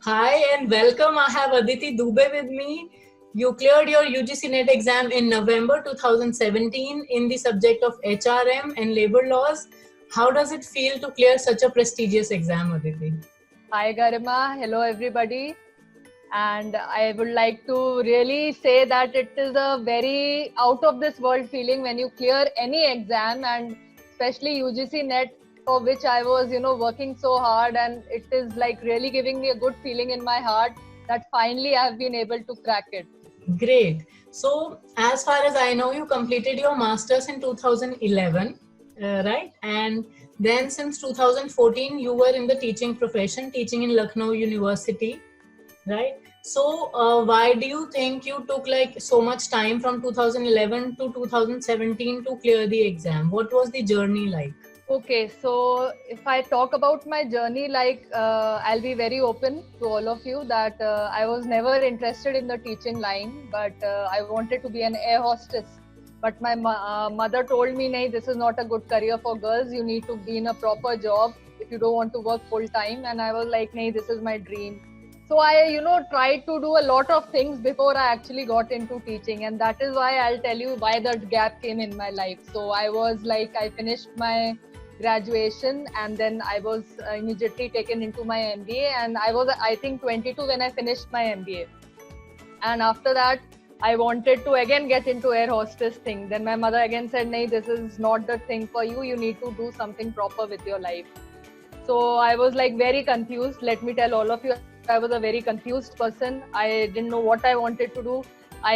Hi and welcome. I have Aditi Dubey with me. You cleared your UGC NET exam in November 2017 in the subject of HRM and labor laws. How does it feel to clear such a prestigious exam, Aditi? Hi Garima, hello everybody. And I would like to really say that it is a very out of this world feeling when you clear any exam, and especially UGC NET, for which I was, working so hard, and it is like really giving me a good feeling in my heart that finally I have been able to crack it. Great. So, as far as I know, you completed your master's in 2011, right? And then since 2014, you were in the teaching profession, teaching in Lucknow University, right? So, why do you think you took like so much time from 2011 to 2017 to clear the exam? What was the journey like? Okay, so if I talk about my journey, I'll be very open to all of you that I was never interested in the teaching line, but I wanted to be an air hostess. But my mother told me, "Nahi, this is not a good career for girls. You need to be in a proper job if you don't want to work full time." And I was like, "Nahi, this is my dream." So I, tried to do a lot of things before I actually got into teaching, and that is why I'll tell you why that gap came in my life. So I was like, I finished my graduation, and then I was immediately taken into my MBA, and I was, I think, 22 when I finished my MBA. And after that, I wanted to again get into air hostess thing. Then my mother again said, "Nahi, this is not the thing for you. You need to do something proper with your life." So I was like very confused. Let me tell all of you, I was a very confused person. I didn't know what I wanted to do. I,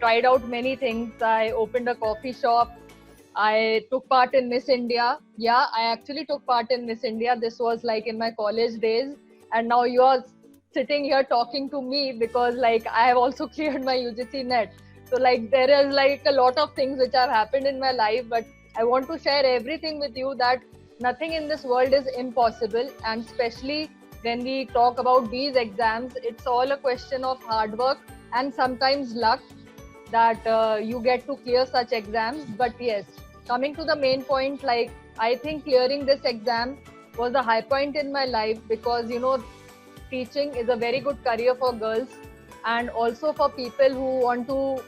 tried out many things. I opened a coffee shop. I took part in Miss India. Yeah, I actually took part in Miss India. This was like in my college days. And now you're sitting here talking to me because like I have also cleared my UGC NET. So like there is like a lot of things which have happened in my life, but I want to share everything with you that nothing in this world is impossible. And especially when we talk about these exams, it's all a question of hard work and sometimes luck that you get to clear such exams. But yes, coming to the main point, like I think clearing this exam was a high point in my life because teaching is a very good career for girls and also for people who want to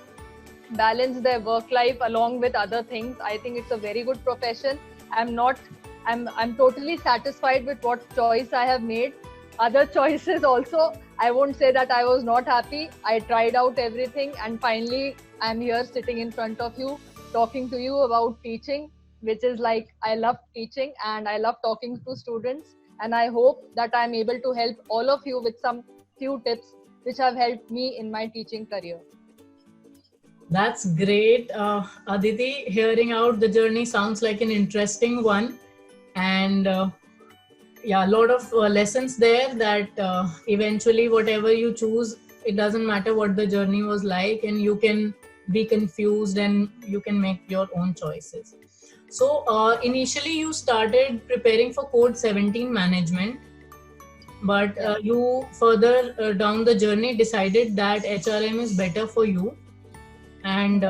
balance their work life along with other things. I think it's a very good profession. I'm not I'm totally satisfied with what choice I have made. Other choices also, I won't say that I was not happy. I tried out everything, and finally I'm here sitting in front of you talking to you about teaching, which is like I love teaching and I love talking to students, and I hope that I'm able to help all of you with some few tips which have helped me in my teaching career. That's great. Aditi, hearing out the journey sounds like an interesting one. And yeah, a lot of lessons there that eventually, whatever you choose, it doesn't matter what the journey was like, and you can be confused and you can make your own choices. So, initially, you started preparing for Code 17 management, but Yeah. you further down the journey decided that HRM is better for you. And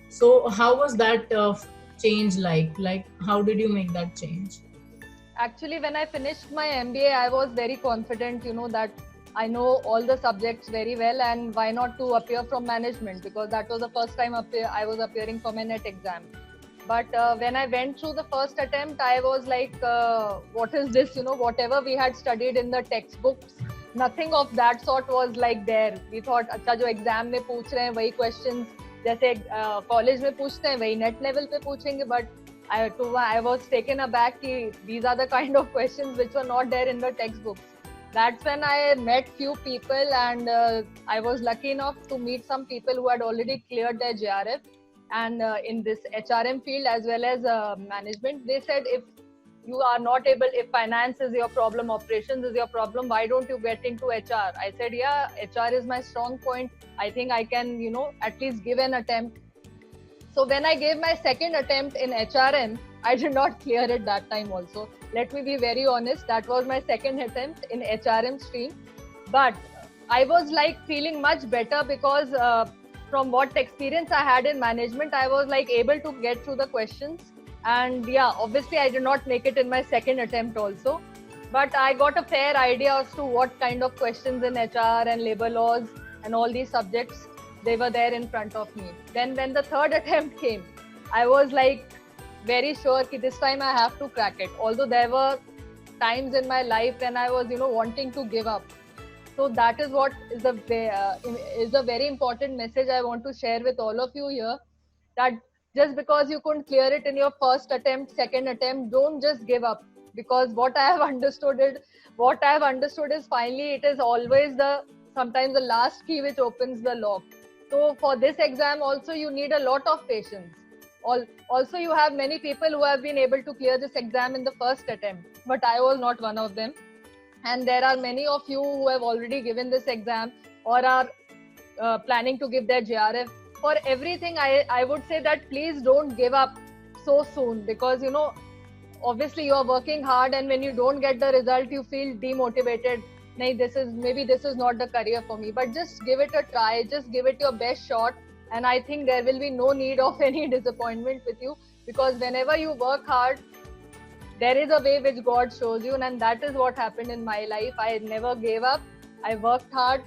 so, how was that change like? Like, how did you make that change? Actually, when I finished my MBA, I was very confident, that I know all the subjects very well, and why not to appear from management, because that was the first time I was appearing for my NET exam. But when I went through the first attempt, I was like, what is this? Whatever we had studied in the textbooks, nothing of that sort was like there. We thought, अच्छा जो exam में पूछ रहे हैं वही questions जैसे college में पूछते हैं वही net level पे पूछेंगे. But I was taken aback कि these are the kind of questions which were not there in the textbooks. That's when I met few people, and I was lucky enough to meet some people who had already cleared their JRF, and in this HRM field as well as management. They said, if you are not able, if finance is your problem, operations is your problem, why don't you get into HR? I said, yeah, HR is my strong point. I think I can, at least give an attempt. So when I gave my second attempt in HRM, I did not clear it that time also. Let me be very honest, that was my second attempt in HRM stream. But I was like feeling much better because from what experience I had in management, I was like able to get through the questions. And yeah, obviously I did not make it in my second attempt also. But I got a fair idea as to what kind of questions in HR and labor laws and all these subjects, they were there in front of me. Then when the third attempt came, I was like very sure that this time I have to crack it. Although there were times in my life when I was, wanting to give up. So that is what is a very important message I want to share with all of you here. That just because you couldn't clear it in your first attempt, second attempt, don't just give up. Because what I have understood is finally it is always sometimes the last key which opens the lock. So for this exam also you need a lot of patience. Also you have many people who have been able to clear this exam in the first attempt, but I was not one of them. And there are many of you who have already given this exam or are planning to give their JRF. For everything, I would say that please don't give up so soon, because obviously you are working hard, and when you don't get the result you feel demotivated. Maybe this is not the career for me. But just give it a try, just give it your best shot, and I think there will be no need of any disappointment with you, because whenever you work hard, there is a way which God shows you, and that is what happened in my life. I never gave up. I worked hard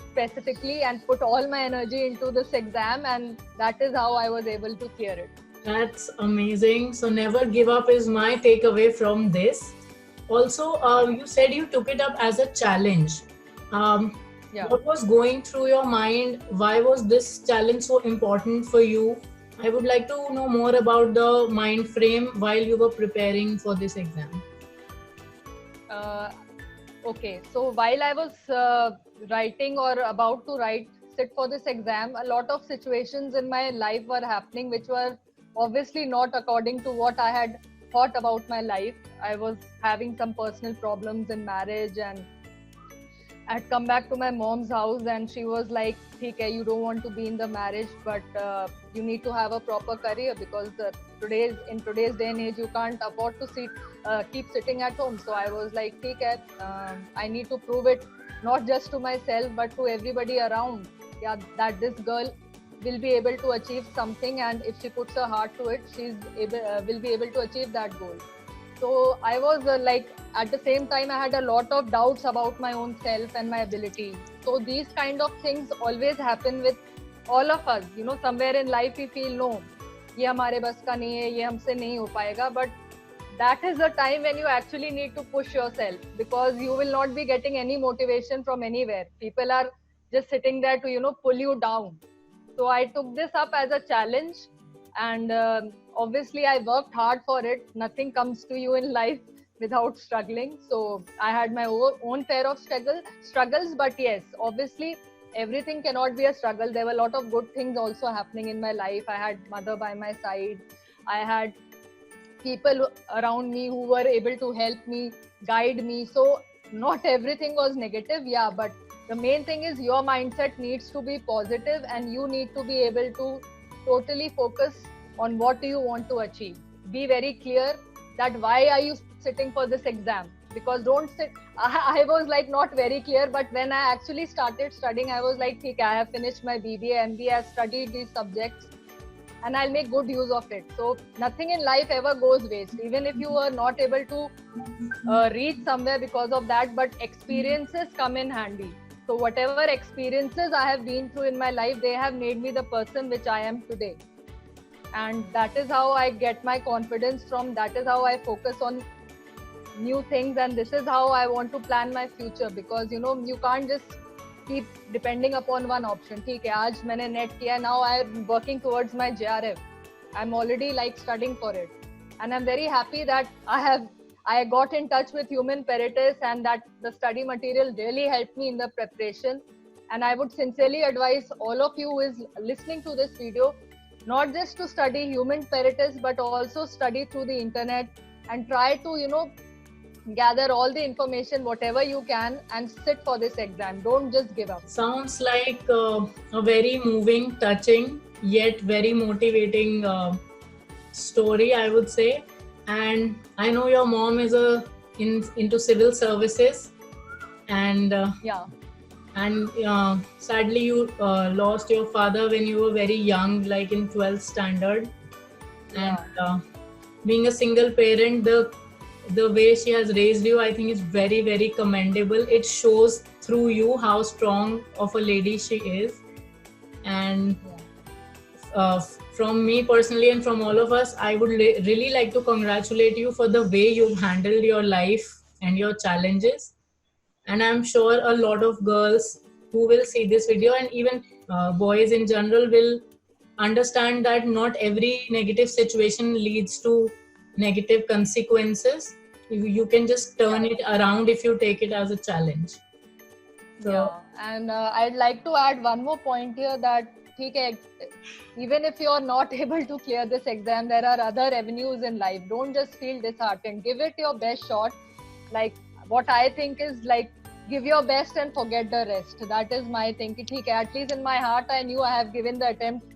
specifically and put all my energy into this exam, and that is how I was able to clear it. That's amazing. So never give up is my takeaway from this. Also, you said you took it up as a challenge. Yeah. What was going through your mind? Why was this challenge so important for you? I would like to know more about the mind frame while you were preparing for this exam. Okay, so while I was writing or about to sit for this exam, a lot of situations in my life were happening which were obviously not according to what I had thought about my life. I was having some personal problems in marriage, and I had come back to my mom's house, and she was like, "Okay, you don't want to be in the marriage, but you need to have a proper career, because in today's day and age you can't afford to keep sitting at home." So I was like, "Okay, I need to prove it not just to myself but to everybody around, that this girl will be able to achieve something, and if she puts her heart to it, will be able to achieve that goal." So I was at the same time, I had a lot of doubts about my own self and my ability. So these kind of things always happen with all of us. Somewhere in life we feel, no, ये हमारे बस का नहीं है, ये हमसे नहीं हो पाएगा. But that is the time when you actually need to push yourself, because you will not be getting any motivation from anywhere. People are just sitting there to pull you down. So I took this up as a challenge, and obviously I worked hard for it. Nothing comes to you in life without struggling. So I had my own fair of struggles, but yes, obviously everything cannot be a struggle. There were a lot of good things also happening in my life. I had mother by my side. I had people around me who were able to help me, guide me. So not everything was negative, but the main thing is your mindset needs to be positive, and you need to be able to totally focus on what do you want to achieve. Be very clear that why are you sitting for this exam, because don't sit. I was like not very clear, but when I actually started studying, I was like, okay, I have finished my BBA, MBA, I have studied these subjects, and I'll make good use of it. So nothing in life ever goes waste, even if you are not able to reach somewhere because of that, but experiences come in handy. So whatever experiences I have been through in my life, they have made me the person which I am today. And that is how I get my confidence from. That is how I focus on new things, and this is how I want to plan my future, because you can't just keep depending upon one option. ठीक है, आज मैंने net किया, now I'm working towards my JRF. I'm already studying for it, and I'm very happy that I got in touch with Human Peritus, and that the study material really helped me in the preparation. And I would sincerely advise all of you who is listening to this video, not just to study Human Peritus, but also study through the internet and try to, gather all the information, whatever you can, and sit for this exam. Don't just give up. Sounds like a very moving, touching, yet very motivating story, I would say. And I know your mom is into civil services, and sadly you lost your father when you were very young, like in 12th standard. And being a single parent, the the way she has raised you, I think is very, very commendable. It shows through you how strong of a lady she is. And from me personally and from all of us, I would really like to congratulate you for the way you've handled your life and your challenges. And I'm sure a lot of girls who will see this video, and even boys in general, will understand that not every negative situation leads to negative consequences. You can just turn it around if you take it as a challenge. So, yeah, and I'd like to add one more point here that even if you're not able to clear this exam, there are other avenues in life. Don't just feel disheartened. Give it your best shot. Like, what I think is, like, give your best and forget the rest. That is my thinking. At least in my heart, I knew I have given the attempt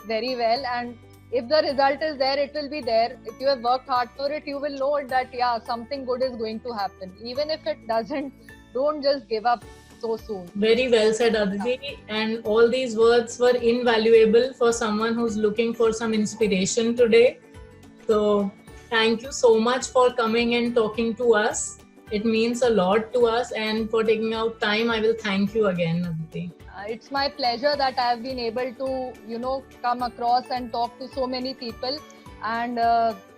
very well, and if the result is there, it will be there. If you have worked hard for it, you will know that something good is going to happen. Even if it doesn't, don't just give up so soon. Very well said, Aditi. And all these words were invaluable for someone who's looking for some inspiration today. So thank you so much for coming and talking to us. It means a lot to us, and for taking out time, I will thank you again, Aditi. It's my pleasure that I have been able to, come across and talk to so many people. And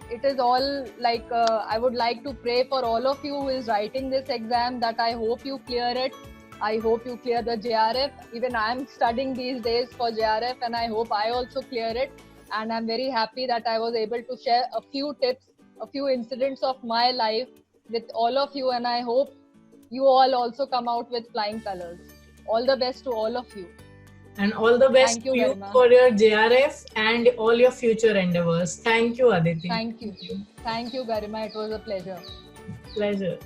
it is all like, I would like to pray for all of you who is writing this exam, that I hope you clear it. I hope you clear the JRF. Even I am studying these days for JRF, and I hope I also clear it. And I'm very happy that I was able to share a few tips, a few incidents of my life with all of you. And I hope you all also come out with flying colors. All the best to all of you. And all the best to you for your JRF and all your future endeavors. Thank you, Aditi. Thank you. Thank you, Garima. It was a pleasure. Pleasure.